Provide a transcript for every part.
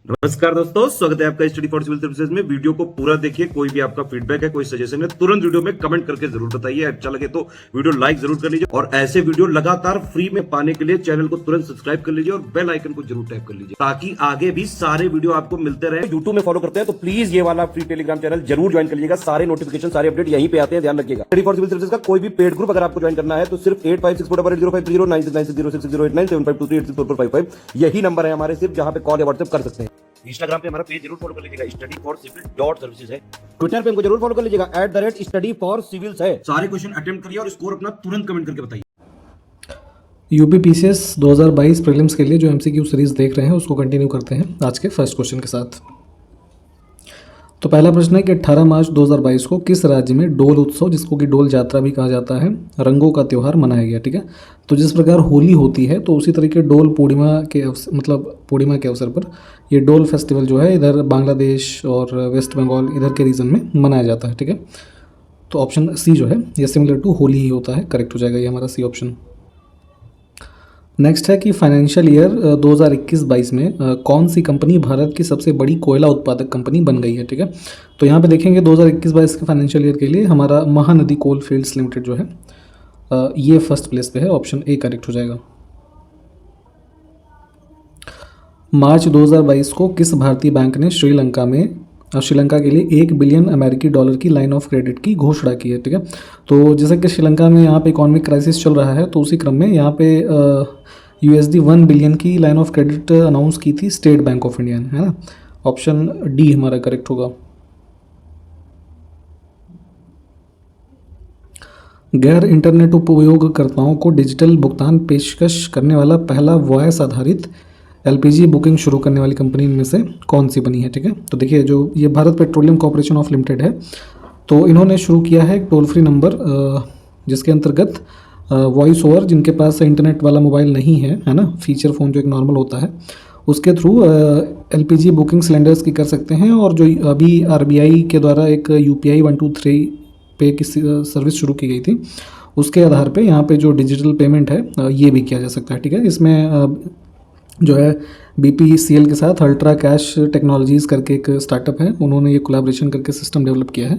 नमस्कार दोस्तों, स्वागत है आपका स्टडी फॉर सिविल सर्विसेज में। वीडियो को पूरा देखिए। कोई भी आपका फीडबैक है, कोई सजेशन है, तुरंत वीडियो में कमेंट करके जरूर बताइए। अच्छा लगे तो वीडियो लाइक जरूर कर लीजिए और ऐसे वीडियो लगातार फ्री में पाने के लिए चैनल को तुरंत सब्सक्राइब कर लीजिए और बेल आइकन को जरूर टैप कर लीजिए ताकि आगे भी सारे वीडियो आपको मिलते रहे। यूट्यूब में फॉलो करते हैं तो प्लीज ये वाला फ्री टेलीग्राम चैनल जरूर ज्वाइन कर लीजिएगा। सारे नोटिफिकेशन, सारे अपडेट यहीं पे आते हैं, ध्यान रखिएगा। स्टडी फॉर सिविल सर्विसेज का कोई भी पेड ग्रुप अगर आपको ज्वाइन करना है तो सिर्फ 856480560660897523864455 यही नंबर है हमारे, सिर्फ जहां पे कॉल या व्हाट्सएप कर सकते हैं। इंस्टाग्राम पे हमारा पेज जरूर फॉलो कर लीजिएगा, studyforcivil.services है। ट्विटर पे हमको जरूर फॉलो कर लीजिएगा, @studyforcivils है। सारे क्वेश्चन अटेम्प्ट करिए और स्कोर अपना तुरंत कमेंट करके बताइए। यूपी पीसीएस 2022 प्रीलिम्स के लिए जो एमसीक्यू सीरीज देख रहे हैं उसको कंटिन्यू करते हैं आज के फर्स्ट क्वेश्चन के साथ। तो पहला प्रश्न है कि 18 मार्च 2022 को किस राज्य में डोल उत्सव, जिसको कि डोल यात्रा भी कहा जाता है, रंगों का त्यौहार मनाया गया। ठीक है, तो जिस प्रकार होली होती है तो उसी तरीके डोल पूर्णिमा के पूर्णिमा के अवसर पर ये डोल फेस्टिवल जो है इधर बांग्लादेश और वेस्ट बंगाल इधर के रीजन में मनाया जाता है। ठीक है, तो ऑप्शन सी जो है ये सिमिलर टू होली ही होता है, करेक्ट हो जाएगा ये हमारा सी ऑप्शन। नेक्स्ट है कि फाइनेंशियल ईयर 2021-22 में कौन सी कंपनी भारत की सबसे बड़ी कोयला उत्पादक कंपनी बन गई है। ठीक है, तो यहाँ पे देखेंगे 2021-22 के फाइनेंशियल ईयर के लिए हमारा महानदी कोल फील्ड्स लिमिटेड जो है ये फर्स्ट प्लेस पे है, ऑप्शन ए करेक्ट हो जाएगा। मार्च 2022 को किस भारतीय बैंक ने श्रीलंका के लिए $1 बिलियन की लाइन ऑफ क्रेडिट की घोषणा की है। ठीक है, तो जैसे कि श्रीलंका में यहाँ पे इकोनॉमिक क्राइसिस चल रहा है तो उसी क्रम में यहाँ पे $1 बिलियन की लाइन ऑफ क्रेडिट अनाउंस की थी स्टेट बैंक ऑफ इंडिया ने, है ना। ऑप्शन डी हमारा करेक्ट होगा। गैर इंटरनेट उपयोगकर्ताओं को डिजिटल भुगतान पेशकश करने वाला पहला वॉयस आधारित एलपीजी बुकिंग शुरू करने वाली कंपनी में से कौन सी बनी है। ठीक है, तो देखिए जो ये Bharat petroleum corporation of limited है, तो इन्होंने शुरू किया है एक टोल फ्री नंबर जिसके अंतर्गत वॉइस ओवर, जिनके पास इंटरनेट वाला मोबाइल नहीं है ना, फीचर फ़ोन जो एक नॉर्मल होता है, उसके थ्रू एलपीजी बुकिंग सिलेंडर्स की कर सकते हैं। और जो अभी आरबीआई के द्वारा एक यूपीआई 123 पे की सर्विस शुरू की गई थी, उसके आधार पे यहाँ पे जो डिजिटल पेमेंट है ये भी किया जा सकता है। ठीक है, इसमें जो है बीपीसीएल के साथ अल्ट्रा कैश टेक्नोलॉजीज़ करके एक स्टार्टअप है, उन्होंने ये कोलैबोरेशन करके सिस्टम डेवलप किया है।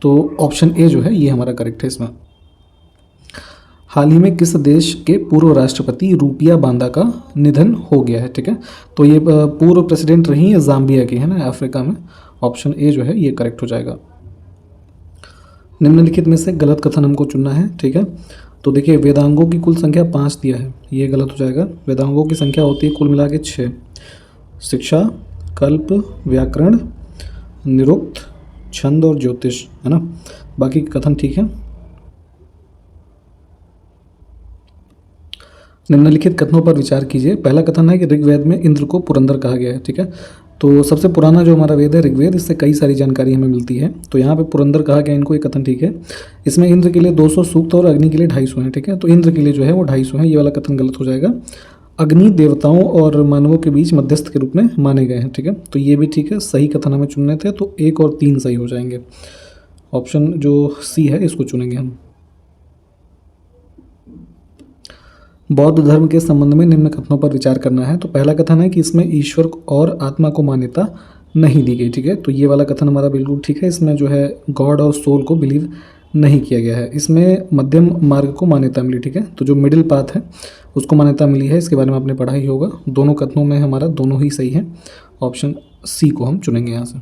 तो ऑप्शन ए जो है ये हमारा करेक्ट है इसमें। हाल ही में किस देश के पूर्व राष्ट्रपति रूपिया बांदा का निधन हो गया है। ठीक है, तो ये पूर्व प्रेसिडेंट रही है जाम्बिया की, है ना, अफ्रीका में। ऑप्शन ए जो है ये करेक्ट हो जाएगा। निम्नलिखित में से गलत कथन हमको चुनना है। ठीक है, तो देखिए वेदांगों की कुल संख्या 5 दिया है, ये गलत हो जाएगा। वेदांगों की संख्या होती है कुल मिला के 6। शिक्षा, कल्प, व्याकरण, निरुक्त, छंद और ज्योतिष, है ना। बाकी कथन ठीक है। निम्नलिखित कथनों पर विचार कीजिए। पहला कथन है कि ऋग्वेद में इंद्र को पुरंदर कहा गया है। ठीक है, तो सबसे पुराना जो हमारा वेद है ऋग्वेद, इससे कई सारी जानकारी हमें मिलती है। तो यहाँ पे पुरंदर कहा गया, इनको ये कथन ठीक है। इसमें इंद्र के लिए 200 सूक्त और अग्नि के लिए 250 हैं। ठीक है, तो इंद्र के लिए जो है वो 250 है, ये वाला कथन गलत हो जाएगा। अग्नि देवताओं और मानवों के बीच मध्यस्थ के रूप में माने गए हैं। ठीक है, तो ये भी ठीक है, सही कथन हमें चुनने थे, तो 1 और 3 सही हो जाएंगे। ऑप्शन जो सी है इसको चुनेंगे हम। बौद्ध धर्म के संबंध में निम्न कथनों पर विचार करना है। तो पहला कथन है कि इसमें ईश्वर और आत्मा को मान्यता नहीं दी गई। ठीक है, तो ये वाला कथन हमारा बिल्कुल ठीक है। इसमें जो है गॉड और सोल को बिलीव नहीं किया गया है। इसमें मध्यम मार्ग को मान्यता मिली। ठीक है, तो जो मिडिल पाथ है उसको मान्यता मिली है, इसके बारे में आपने पढ़ा ही होगा। दोनों कथनों में हमारा दोनों ही सही है। ऑप्शन सी को हम चुनेंगे यहाँ से।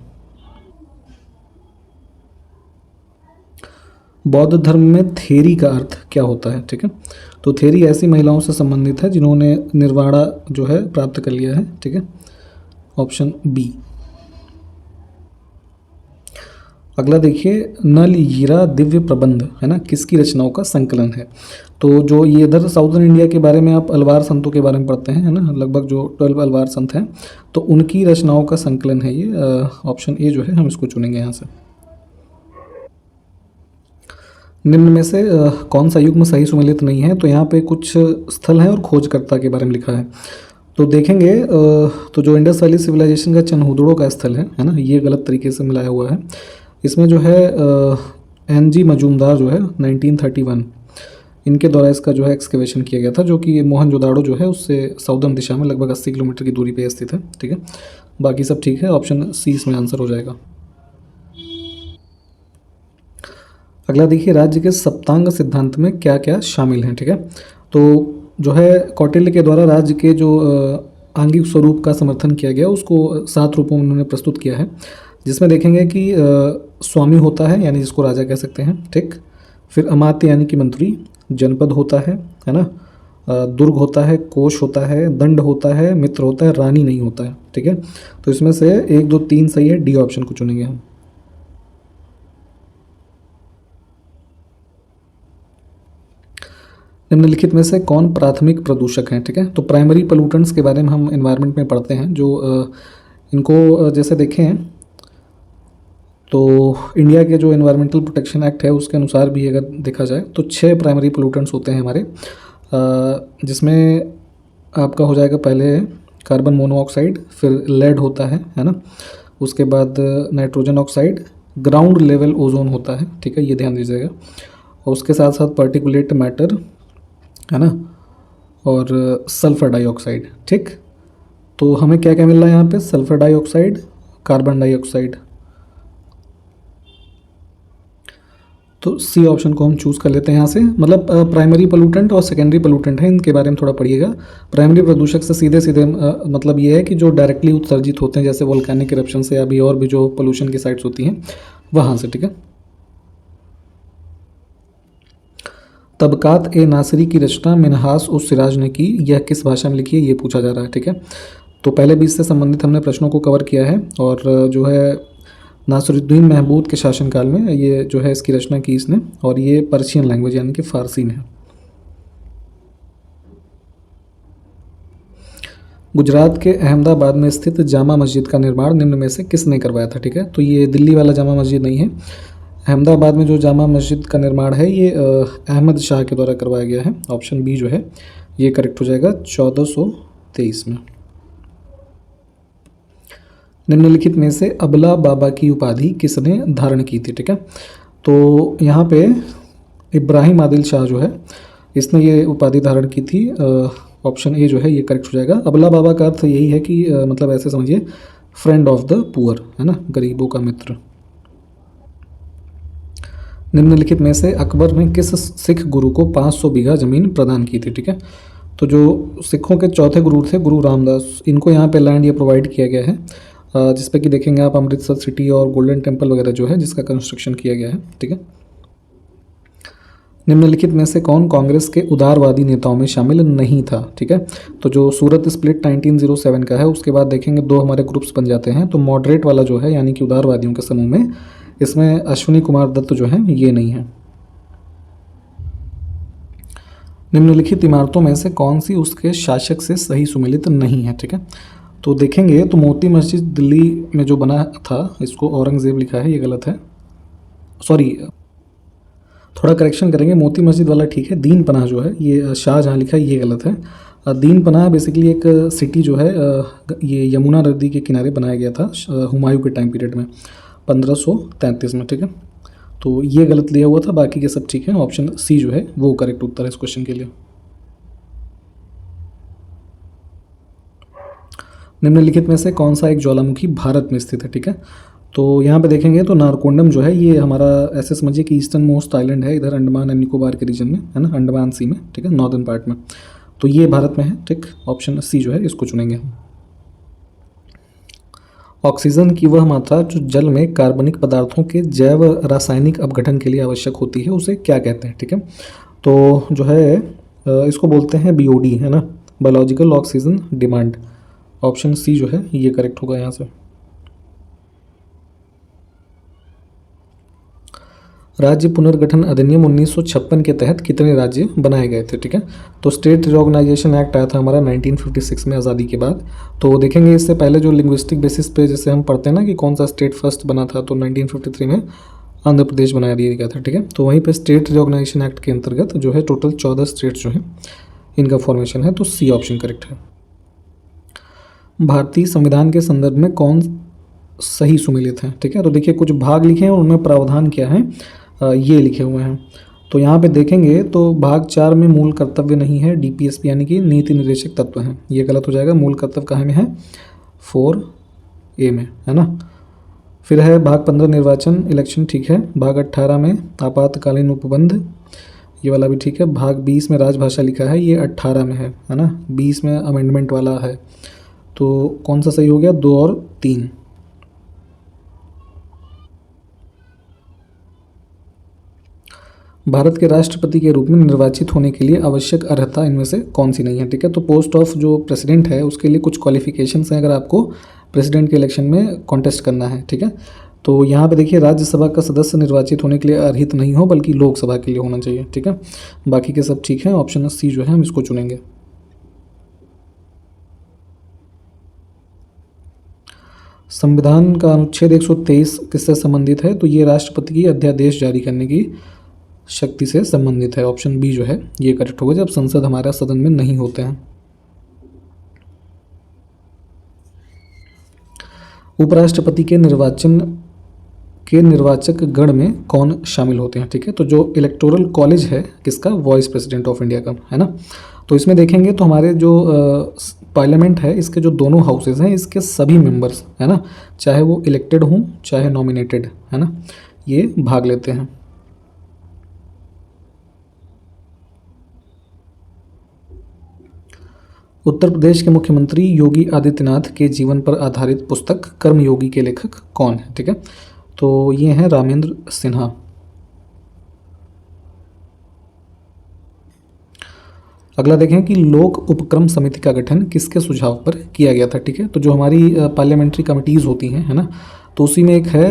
बौद्ध धर्म में थेरी का अर्थ क्या होता है। ठीक है, तो थेरी ऐसी महिलाओं से संबंधित है जिन्होंने निर्वाणा जो है प्राप्त कर लिया है। ठीक है, ऑप्शन बी। अगला देखिए, नल हीरा दिव्य प्रबंध, है ना, किसकी रचनाओं का संकलन है। तो जो ये इधर साउदर्न इंडिया के बारे में आप अलवार संतों के बारे में पढ़ते हैं, है ना, लगभग जो 12 अलवार संत हैं, तो उनकी रचनाओं का संकलन है ये। ऑप्शन ए जो है हम इसको चुनेंगे यहाँ से। निम्न में से कौन सा युग्म सही सुमेलित नहीं है। तो यहाँ पे कुछ स्थल हैं और खोजकर्ता के बारे में लिखा है। तो देखेंगे तो जो इंडस वैली सिविलाइजेशन का चनहुदड़ो का स्थल है ना, ये गलत तरीके से मिलाया हुआ है। इसमें जो है एन.जी. मजूमदार जो है 1931 इनके द्वारा इसका जो है एक्सकेवेशन किया गया था, जो कि मोहनजोदाड़ो जो है उससे साउदर्न दिशा में लगभग 80 किलोमीटर की दूरी पे स्थित है। ठीक है, बाकी सब ठीक है, ऑप्शन सी इसमें आंसर हो जाएगा। अगला देखिए, राज्य के सप्तांग सिद्धांत में क्या क्या शामिल हैं, ठीक है। तो जो है कौटिल्य के द्वारा राज्य के जो आंगिक स्वरूप का समर्थन किया गया उसको 7 रूपों में उन्होंने प्रस्तुत किया है, जिसमें देखेंगे कि स्वामी होता है यानी जिसको राजा कह सकते हैं, ठीक। फिर अमात्य यानी कि मंत्री, जनपद होता है ना, दुर्ग होता है, कोष होता है, दंड होता है, मित्र होता है, रानी नहीं होता है, ठीक है। तो इसमें से 1, 2, 3 सही है, डी ऑप्शन को चुनेंगे हम। निम्नलिखित में से कौन प्राथमिक प्रदूषक हैं, ठीक है। तो प्राइमरी पोल्यूटेंट्स के बारे में हम एनवायरनमेंट में पढ़ते हैं, जो इनको जैसे देखें तो इंडिया के जो एनवायरमेंटल प्रोटेक्शन एक्ट है उसके अनुसार भी अगर देखा जाए तो 6 प्राइमरी पोल्यूटेंट्स होते हैं हमारे, जिसमें आपका हो जाएगा पहले कार्बन मोनोऑक्साइड, फिर लेड होता है ना, उसके बाद nitrogen oxide, ground level ozone होता है, ठीक है, ये ध्यान दीजिएगा। और उसके साथ साथ पार्टिकुलेट मैटर है ना, और सल्फर डाइऑक्साइड, ठीक। तो हमें क्या क्या मिल रहा है यहाँ पे, सल्फर डाइऑक्साइड, कार्बन डाइऑक्साइड। तो सी ऑप्शन को हम चूज़ कर लेते हैं यहाँ से। मतलब प्राइमरी पोल्यूटेंट और सेकेंडरी पोल्यूटेंट है, इनके बारे में थोड़ा पढ़िएगा। प्राइमरी प्रदूषक से सीधे सीधे मतलब ये है कि जो डायरेक्टली उत्सर्जित होते हैं, जैसे वोल्केनिक इरप्शन से या भी और भी जो पोल्यूशन की साइट्स होती हैं वहाँ से, ठीक है। तबकात ए नासिरी की रचना मिन्हास उस सिराज ने की, यह किस भाषा में लिखी है, ये पूछा जा रहा है, ठीक है। तो पहले भी इससे संबंधित हमने प्रश्नों को कवर किया है, और जो है नासिरुद्दीन महमूद के शासनकाल में ये जो है इसकी रचना की इसने, और ये पर्शियन लैंग्वेज यानी कि फ़ारसी में है। गुजरात के अहमदाबाद में स्थित जामा मस्जिद का निर्माण निम्न में से किसने करवाया था, ठीक है। तो ये दिल्ली वाला जामा मस्जिद नहीं है, अहमदाबाद में जो जामा मस्जिद का निर्माण है ये अहमद शाह के द्वारा करवाया गया है। ऑप्शन बी जो है ये करेक्ट हो जाएगा 1423 में। निम्नलिखित में से अबला बाबा की उपाधि किसने धारण की थी, ठीक है। तो यहाँ पे इब्राहिम आदिल शाह जो है इसने ये उपाधि धारण की थी। ऑप्शन ए जो है ये करेक्ट हो जाएगा। अबला बाबा का अर्थ यही है कि मतलब ऐसे समझिए फ्रेंड ऑफ द पुअर, है ना, गरीबों का मित्र। निम्नलिखित में से अकबर ने किस सिख गुरु को 500 बीघा ज़मीन प्रदान की थी, ठीक है। तो जो सिखों के चौथे गुरु थे गुरु रामदास, इनको यहाँ पे लैंड ये प्रोवाइड किया गया है, जिस पे कि देखेंगे आप अमृतसर सिटी और गोल्डन टेम्पल वगैरह जो है जिसका कंस्ट्रक्शन किया गया है, ठीक है। निम्नलिखित में से कौन कांग्रेस के उदारवादी नेताओं में शामिल नहीं था, ठीक है। तो जो सूरत स्प्लिट 1907 का है उसके बाद देखेंगे 2 हमारे ग्रुप्स बन जाते हैं। तो मॉडरेट वाला जो है यानी कि उदारवादियों के समूह में इसमें अश्विनी कुमार दत्त जो है ये नहीं है। निम्नलिखित इमारतों में से कौन सी उसके शासक से सही सुमेलित नहीं है, ठीक है। तो देखेंगे तो मोती मस्जिद दिल्ली में जो बना था इसको औरंगज़ेब लिखा है, ये गलत है, सॉरी थोड़ा करेक्शन करेंगे, मोती मस्जिद वाला ठीक है। दीन पनाह जो है ये शाहजहाँ लिखा है, ये गलत है। दीन पनाह बेसिकली एक सिटी जो है ये यमुना नदी के किनारे बनाया गया था हुमायूं के टाइम पीरियड में 1533 में, ठीक है। तो ये गलत लिया हुआ था, बाकी के सब ठीक है। ऑप्शन सी जो है वो करेक्ट उत्तर है इस क्वेश्चन के लिए। निम्नलिखित में से कौन सा एक ज्वालामुखी भारत में स्थित है, ठीक है। तो यहाँ पे देखेंगे तो नारकोंडम जो है ये हमारा ऐसे समझिए कि ईस्टर्न मोस्ट आइलैंड है, इधर अंडमान एंड निकोबार के रीजन में, है ना, अंडमान सी में, ठीक है, नॉर्दर्न पार्ट में। तो ये भारत में है, ठीक। ऑप्शन सी जो है इसको चुनेंगे हम। ऑक्सीजन की वह मात्रा जो जल में कार्बनिक पदार्थों के जैव रासायनिक अपघटन के लिए आवश्यक होती है उसे क्या कहते हैं, ठीक है। तो जो है इसको बोलते हैं बीओडी, है ना, biological oxygen demand. Option C जो है ये करेक्ट होगा यहाँ से। राज्य पुनर्गठन अधिनियम 1956 के तहत कितने राज्य बनाए गए थे, ठीक है। तो स्टेट रिऑर्गेनाइजेशन एक्ट आया था हमारा 1956 में आज़ादी के बाद। तो देखेंगे इससे पहले जो लिंग्विस्टिक बेसिस पे जैसे हम पढ़ते हैं ना कि कौन सा स्टेट फर्स्ट बना था, तो 1953 में आंध्र प्रदेश बना दिया गया था, ठीक है। तो वहीं पे स्टेट रिऑर्गेनाइजेशन एक्ट के अंतर्गत जो है टोटल 14 स्टेट्स जो हैं इनका फॉर्मेशन है। तो सी ऑप्शन करेक्ट है। भारतीय संविधान के संदर्भ में कौन सही सुमेलित है, ठीक है। तो देखिए कुछ भाग लिखे हैं और उनमें प्रावधान क्या है ये लिखे हुए हैं। तो यहाँ पे देखेंगे तो भाग 4 में मूल कर्तव्य नहीं है, डीपीएसपी यानी कि नीति निर्देशक तत्व हैं, ये गलत हो जाएगा। मूल कर्तव्य कहाँ में है, 4 ए में, है ना। फिर है भाग 15 निर्वाचन इलेक्शन, ठीक है। भाग 18 में आपातकालीन उपबंध, ये वाला भी ठीक है। भाग 20 में राजभाषा लिखा है, ये 18 में है ना। 20 में अमेंडमेंट वाला है, तो कौन सा सही हो गया, 2 और 3। भारत के राष्ट्रपति के रूप में निर्वाचित होने के लिए आवश्यक अर्हता इनमें से कौन सी नहीं है, ठीक है। तो पोस्ट ऑफ जो प्रेसिडेंट है उसके लिए कुछ क्वालिफिकेशंस हैं अगर आपको प्रेसिडेंट के इलेक्शन में कॉन्टेस्ट करना है, ठीक है। तो यहाँ पे देखिए राज्यसभा का सदस्य निर्वाचित होने के लिए अर्हित नहीं हो बल्कि लोकसभा के लिए होना चाहिए, ठीक है। बाकी के सब ठीक है। ऑप्शन सी जो है हम इसको चुनेंगे। संविधान का अनुच्छेद 123 किससे संबंधित है, तो ये राष्ट्रपति की अध्यादेश जारी करने की शक्ति से संबंधित है। ऑप्शन बी जो है ये करेक्ट होगा, जब संसद हमारा सदन में नहीं होते हैं। उपराष्ट्रपति के निर्वाचक गण में कौन शामिल होते हैं, ठीक है। तो जो इलेक्टोरल कॉलेज है किसका, वाइस प्रेसिडेंट ऑफ इंडिया का, है ना। तो इसमें देखेंगे तो हमारे जो पार्लियामेंट है इसके जो दोनों हाउसेज हैं इसके सभी मेंबर्स, है ना, चाहे वो इलेक्टेड हों चाहे नॉमिनेटेड, है ना, ये भाग लेते हैं। उत्तर प्रदेश के मुख्यमंत्री योगी आदित्यनाथ के जीवन पर आधारित पुस्तक कर्मयोगी के लेखक कौन है, ठीक है। तो ये हैं रामेंद्र सिन्हा। अगला देखें कि लोक उपक्रम समिति का गठन किसके सुझाव पर किया गया था, ठीक है। तो जो हमारी पार्लियामेंट्री कमिटीज़ होती हैं, है ना, तो उसी में एक है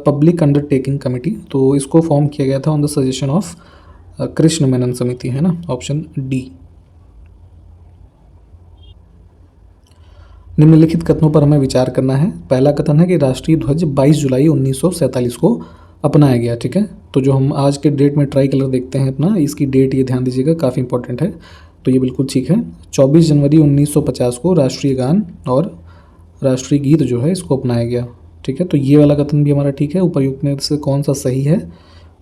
पब्लिक अंडरटेकिंग कमेटी, तो इसको फॉर्म किया गया था on the suggestion of Krishna Menon समिति, है ना। Option D. निम्नलिखित कथनों पर हमें विचार करना है। पहला कथन है कि राष्ट्रीय ध्वज 22 जुलाई 1947 को अपनाया गया, ठीक है। तो जो हम आज के डेट में ट्राई कलर देखते हैं अपना, इसकी डेट ये ध्यान दीजिएगा, काफ़ी इंपॉर्टेंट है, तो ये बिल्कुल ठीक है। 24 जनवरी 1950 को राष्ट्रीय गान और राष्ट्रीय गीत जो है इसको अपनाया गया, ठीक है। तो ये वाला कथन भी हमारा ठीक है। उपर्युक्त में से कौन सा सही है,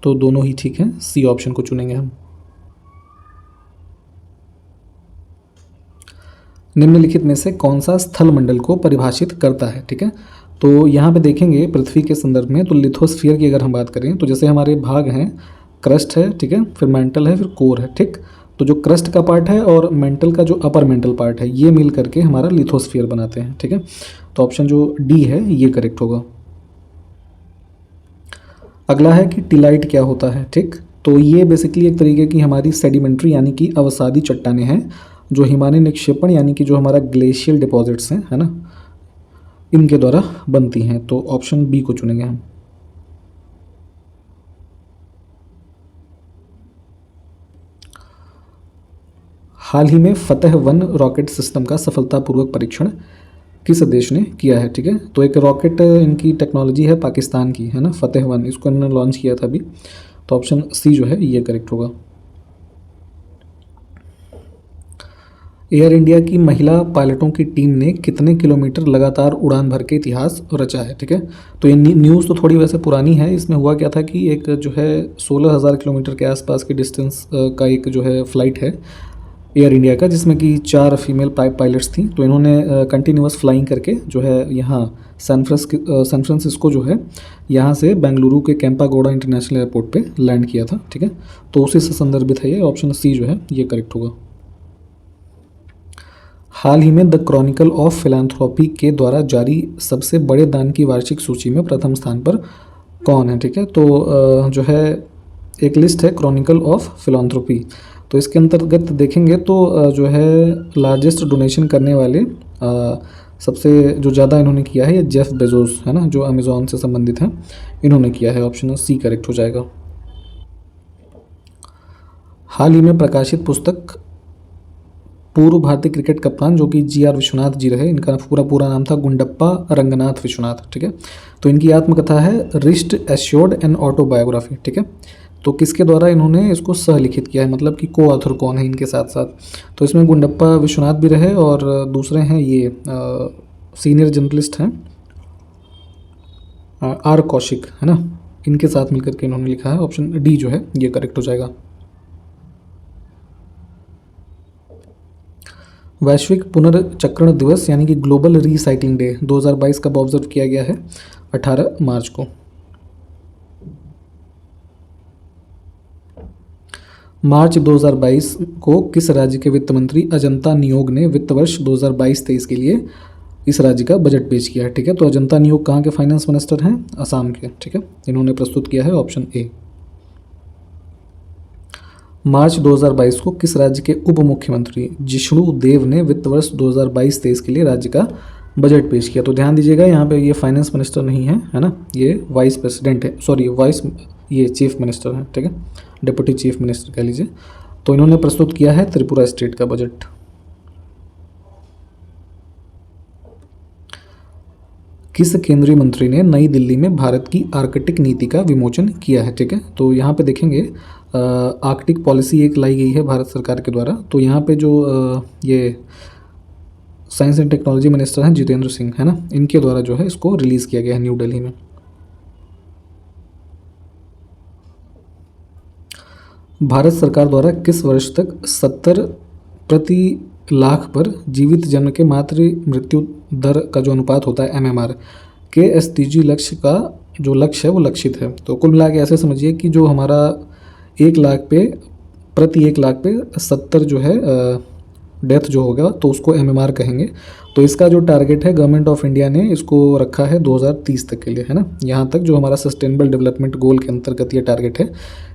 तो दोनों ही ठीक है, सी ऑप्शन को चुनेंगे हम। निम्नलिखित में से कौन सा स्थल मंडल को परिभाषित करता है, ठीक है। तो यहाँ पे देखेंगे पृथ्वी के संदर्भ में, तो लिथोस्फीयर की अगर हम बात करें तो जैसे हमारे भाग हैं, क्रस्ट है, ठीक है, फिर मेंटल है, फिर कोर है, ठीक। तो जो क्रस्ट का पार्ट है और मेंटल का जो अपर मेंटल पार्ट है ये मिल करके हमारा लिथोस्फीयर बनाते हैं, ठीक है। तो ऑप्शन जो डी है ये करेक्ट होगा। अगला है कि टिलाइट क्या होता है, ठीक। तो ये बेसिकली एक तरीके की हमारी सेडिमेंट्री यानी कि अवसादी चट्टानें हैं जो हिमालय निक्षेपण यानी कि जो हमारा ग्लेशियल डिपॉजिट्स हैं, है ना, इनके द्वारा बनती हैं। तो ऑप्शन बी को चुनेंगे हम। हाल ही में फतेह 1 रॉकेट सिस्टम का सफलतापूर्वक परीक्षण किस देश ने किया है, ठीक है। तो एक रॉकेट इनकी टेक्नोलॉजी है पाकिस्तान की, है ना, फतेह 1, इसको इन्होंने लॉन्च किया था अभी। तो ऑप्शन सी जो है ये करेक्ट होगा। एयर इंडिया की महिला पायलटों की टीम ने कितने किलोमीटर लगातार उड़ान भर के इतिहास रचा है, ठीक है। तो ये न्यूज़ तो थोड़ी वैसे पुरानी है। इसमें हुआ क्या था कि एक जो है 16,000 किलोमीटर के आसपास की डिस्टेंस का एक जो है फ़्लाइट है एयर इंडिया का, जिसमें कि 4 फीमेल पायलट्स थी। तो इन्होंने कंटिन्यूअस फ्लाइंग करके जो है यहाँ सैन फ्रांसिस्को जो है यहाँ से बेंगलुरु के कैंपागोड़ा इंटरनेशनल एयरपोर्ट पे लैंड किया था, ठीक है। तो उसी से संदर्भित है ये। ऑप्शन सी जो है ये करेक्ट होगा। हाल ही में द क्रॉनिकल ऑफ फिलांथ्रोपी के द्वारा जारी सबसे बड़े दान की वार्षिक सूची में प्रथम स्थान पर कौन है, ठीक है। तो जो है एक लिस्ट है क्रॉनिकल ऑफ फिलांथ्रोपी, तो इसके अंतर्गत देखेंगे तो जो है लार्जेस्ट डोनेशन करने वाले सबसे जो ज़्यादा इन्होंने किया है ये जेफ बेजोस, है ना, जो अमेज़ॉन से संबंधित हैं, इन्होंने किया है। ऑप्शन सी करेक्ट हो जाएगा। हाल ही में प्रकाशित पुस्तक पूर्व भारतीय क्रिकेट कप्तान जो कि GR विश्वनाथ जी रहे, इनका पूरा नाम था गुंडप्पा रंगनाथ विश्वनाथ, ठीक है। तो इनकी आत्मकथा है रिस्ट एश्योर्ड एंड ऑटोबायोग्राफी, ठीक है। तो किसके द्वारा इन्होंने इसको सह लिखित किया है, मतलब कि को ऑथर कौन है इनके साथ साथ। तो इसमें गुंडप्पा विश्वनाथ भी रहे और दूसरे हैं ये सीनियर जर्नलिस्ट हैं R कौशिक, है ना, इनके साथ मिलकर के इन्होंने लिखा है। ऑप्शन डी जो है ये करेक्ट हो जाएगा। वैश्विक पुनर्चक्रण दिवस यानी कि ग्लोबल रीसाइक्लिंग डे 2022 कब ऑब्जर्व किया गया है? 18 मार्च को। मार्च 2022 को किस राज्य के वित्त मंत्री अजंता नियोग ने वित्त वर्ष 2022-23 के लिए इस राज्य का बजट पेश किया है? ठीक है, तो अजंता नियोग कहाँ के फाइनेंस मिनिस्टर हैं? असम के। ठीक है, इन्होंने प्रस्तुत किया है ऑप्शन ए। मार्च 2022 को किस राज्य के उप मुख्यमंत्री जिष्णु देव ने वित्त वर्ष 2022-23 के लिए राज्य का बजट पेश किया? तो ध्यान दीजिएगा, यहाँ पे ये फाइनेंस मिनिस्टर नहीं है ना, ये वाइस प्रेसिडेंट है, सॉरी ये चीफ मिनिस्टर है। ठीक है, डिप्टी चीफ मिनिस्टर कह लीजिए। तो इन्होंने प्रस्तुत किया है त्रिपुरा स्टेट का बजट। किस केंद्रीय मंत्री ने नई दिल्ली में भारत की आर्कटिक नीति का विमोचन किया है? ठीक है, तो यहाँ पे देखेंगे आर्कटिक पॉलिसी एक लाई गई है भारत सरकार के द्वारा। तो यहाँ पे जो ये साइंस एंड टेक्नोलॉजी मिनिस्टर हैं जितेंद्र सिंह, है ना, इनके द्वारा जो है इसको रिलीज़ किया गया है न्यू दिल्ली में। भारत सरकार द्वारा किस वर्ष तक 70 प्रति लाख पर जीवित जन्म के मातृ मृत्यु दर का जो अनुपात होता है MMR के SDG लक्ष्य का जो लक्ष्य है वो लक्षित है? तो कुल मिला के ऐसे समझिए कि जो हमारा 1 लाख पे प्रति 1 लाख पे 70 जो है डेथ जो होगा तो उसको MMR कहेंगे। तो इसका जो टारगेट है गवर्नमेंट ऑफ इंडिया ने इसको रखा है 2030 तक के लिए, है ना। यहाँ तक जो हमारा सस्टेनेबल डेवलपमेंट गोल के अंतर्गत ये टारगेट है,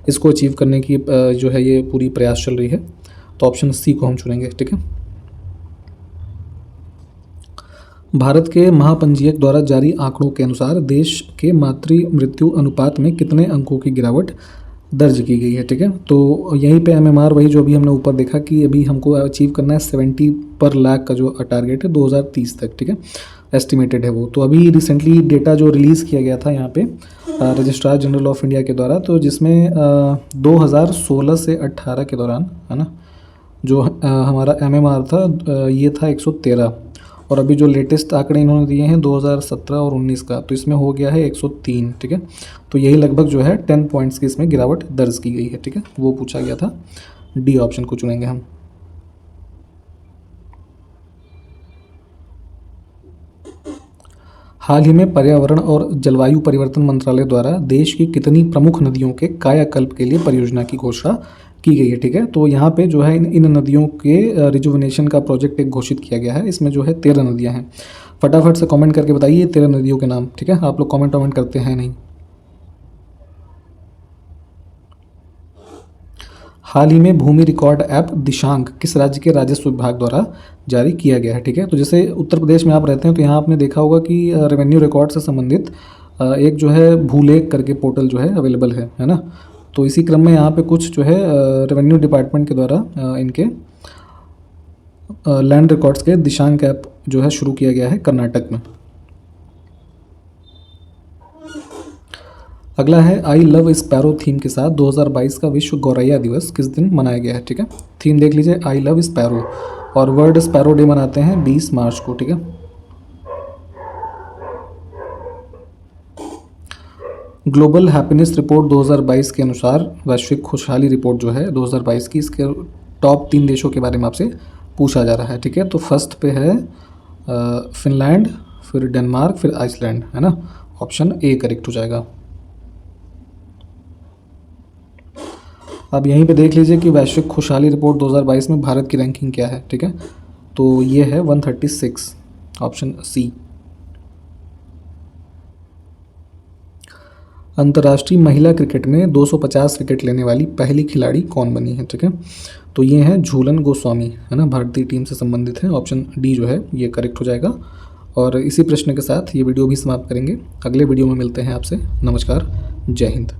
इसको अचीव करने की जो है ये पूरी प्रयास चल रही है। तो ऑप्शन सी को हम चुनेंगे। ठीक है, भारत के महापंजीयक द्वारा जारी आंकड़ों के अनुसार देश के मातृ मृत्यु अनुपात में कितने अंकों की गिरावट दर्ज की गई है? ठीक है, तो यहीं पे MMR वही जो अभी हमने ऊपर देखा कि अभी हमको अचीव करना है 70 पर लाख का जो टारगेट है 2030 तक। ठीक है, एस्टिमेटेड है वो। तो अभी रिसेंटली डेटा जो रिलीज़ किया गया था यहाँ पे रजिस्ट्रार जनरल ऑफ इंडिया के द्वारा, तो जिसमें 2016 से 18 के दौरान, है ना, जो हमारा MMR था ये था 113, और अभी जो लेटेस्ट आंकड़े इन्होंने दिए हैं 2017 और 19 का, तो इसमें हो गया है 103। ठीक है, तो यही लगभग जो है 10 पॉइंट्स की इसमें गिरावट दर्ज की गई है। ठीक है, वो पूछा गया था। डी ऑप्शन को चुनेंगे हम। हाल ही में पर्यावरण और जलवायु परिवर्तन मंत्रालय द्वारा देश की कितनी प्रमुख नदियों के कायाकल्प के लिए परियोजना की घोषणा की गई है? ठीक है, तो यहाँ पे जो है इन नदियों के रिजुविनेशन का प्रोजेक्ट एक घोषित किया गया है। इसमें जो है 13 नदियाँ हैं। फटाफट से कमेंट करके बताइए 13 नदियों के नाम। ठीक है, आप लोग कमेंट करते हैं नहीं। हाल ही में भूमि रिकॉर्ड ऐप दिशांक किस राज्य के राजस्व विभाग द्वारा जारी किया गया है? ठीक है, तो जैसे उत्तर प्रदेश में आप रहते हैं तो यहाँ आपने देखा होगा कि रेवेन्यू रिकॉर्ड से संबंधित एक जो है भूलेख करके पोर्टल जो है अवेलेबल है ना। तो इसी क्रम में यहाँ पे कुछ जो है रेवेन्यू डिपार्टमेंट के द्वारा इनके लैंड रिकॉर्ड्स के दिशांक ऐप जो है शुरू किया गया है कर्नाटक में। अगला है आई लव स्पैरो थीम के साथ 2022 का विश्व गौरैया दिवस किस दिन मनाया गया है? ठीक है, थीम देख लीजिए, आई लव स्पैरो, और वर्ल्ड स्पैरो डे मनाते हैं 20 मार्च को। ठीक है, ग्लोबल हैप्पीनेस रिपोर्ट 2022 के अनुसार वैश्विक खुशहाली रिपोर्ट जो है 2022 की, इसके टॉप 3 देशों के बारे में आपसे पूछा जा रहा है। ठीक है, तो फर्स्ट पे है फिनलैंड, फिर डेनमार्क, फिर आइसलैंड, है ना। ऑप्शन ए करेक्ट हो जाएगा। अब यहीं पे देख लीजिए कि वैश्विक खुशहाली रिपोर्ट 2022 में भारत की रैंकिंग क्या है। ठीक है, तो ये है 136, ऑप्शन सी। अंतर्राष्ट्रीय महिला क्रिकेट में 250 विकेट लेने वाली पहली खिलाड़ी कौन बनी है? ठीक है, तो ये हैं झूलन गोस्वामी, है ना, भारतीय टीम से संबंधित है। ऑप्शन डी जो है ये करेक्ट हो जाएगा। और इसी प्रश्न के साथ ये वीडियो भी समाप्त करेंगे। अगले वीडियो में मिलते हैं आपसे। नमस्कार, जय हिंद।